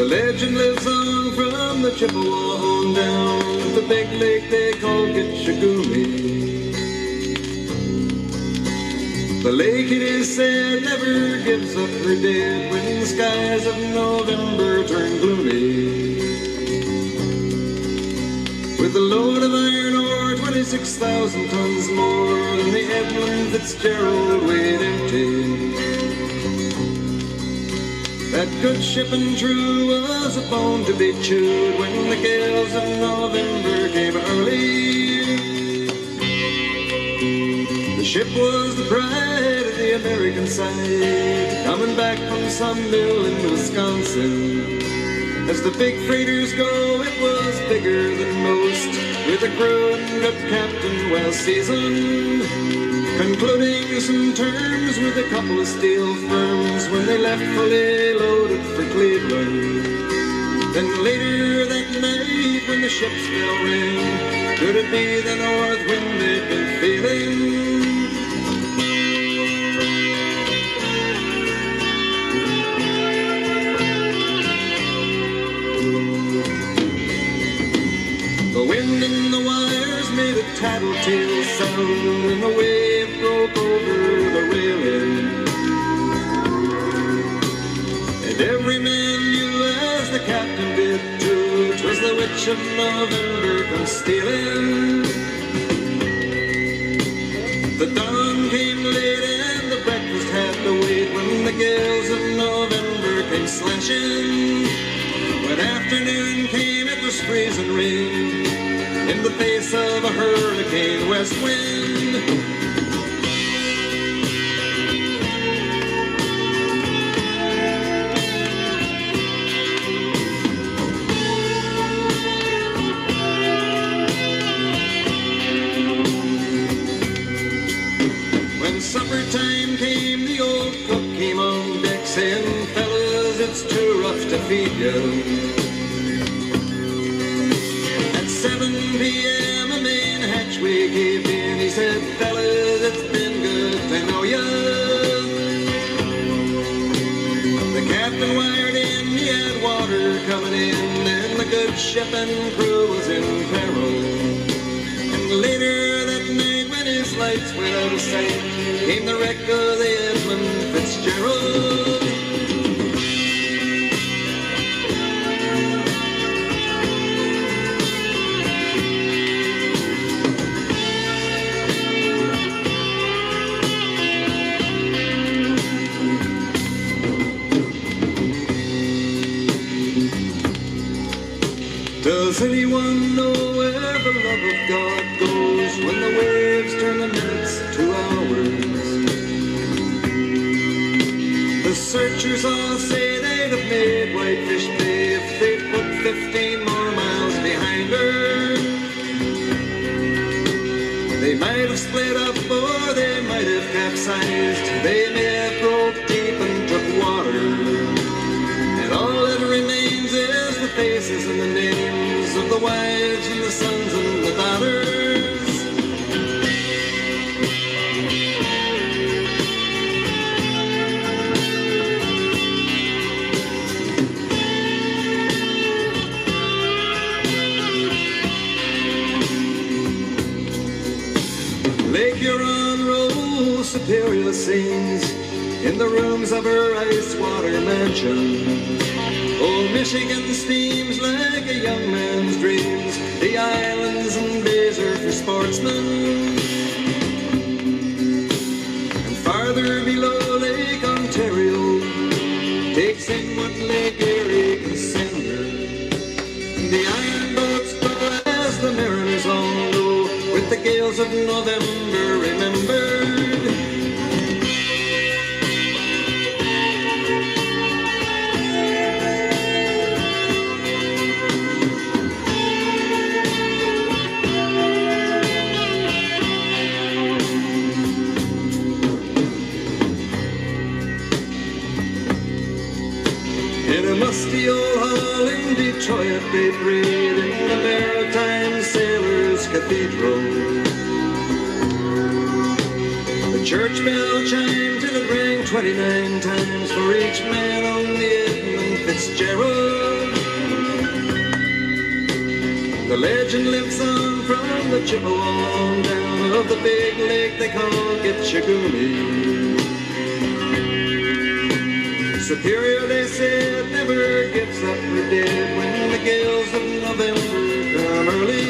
The legend lives on from the Chippewa on down to the big lake they call GITCHE. The lake, it is said, never gives up her dead when the skies of November turn gloomy. With a load of iron ore, 26,000 tons more than the Edmund Fitzgerald weighed empty. That good ship and true was a bone to be chewed when the gales of November came early. The ship was the pride of the American side, coming back from some mill in Wisconsin. As the big freighters go, it was bigger than most, with a crew and good captain well seasoned, concluding some terms with a couple of steel firms when they left fully loaded for Cleveland. Then later that night when the ship's bell rang, could it be the north wind they'd been feeling? The wind in the wires made a tattletale sound, and the wave broke over the railing. And every man knew, as the captain did too, 'twas the witch of November come stealing. The dawn came late and the breakfast had to wait when the gales of November came slashing. When afternoon came, it was freezing rain in the face of a hurricane west wind. When supper time came, the old cook came on deck saying, "Fellas, it's too rough to feed you." 7 p.m. a main hatchway gave in. He said, "Fellas, it's been good to know ya." The captain wired in, he had water coming in, and the good ship and crew was in peril. And later that night when his lights went out of sight, came the wreck of the Edmund Fitzgerald. Does anyone know where the love of God goes when the waves turn the minutes to hours? The searchers all say they'd have made Whitefish Bay if they'd put 15 more miles behind her. They might have split up or they might have capsized. They may have broke deep and took water. And all that remains is the faces and the names of the wives and the sons and the daughters. Lake Huron rolls Superior sings in the rooms of her ice-water mansion. Old Michigan steams like a young man's dreams. The islands and bays are for sportsmen. And farther below, Lake Ontario takes in what Lake Erie can send her. The iron boats go as the mariners all know, with the gales of November remembered. In a musty old hall in Detroit, they prayed in the Maritime Sailors' Cathedral. The church bell chimed till it rang 29 times for each man on the Edmund Fitzgerald. The legend lives on from the Chippewa on down of the big lake they call GITCHE. Superior, they said, never gives up for dead when the gales of November come early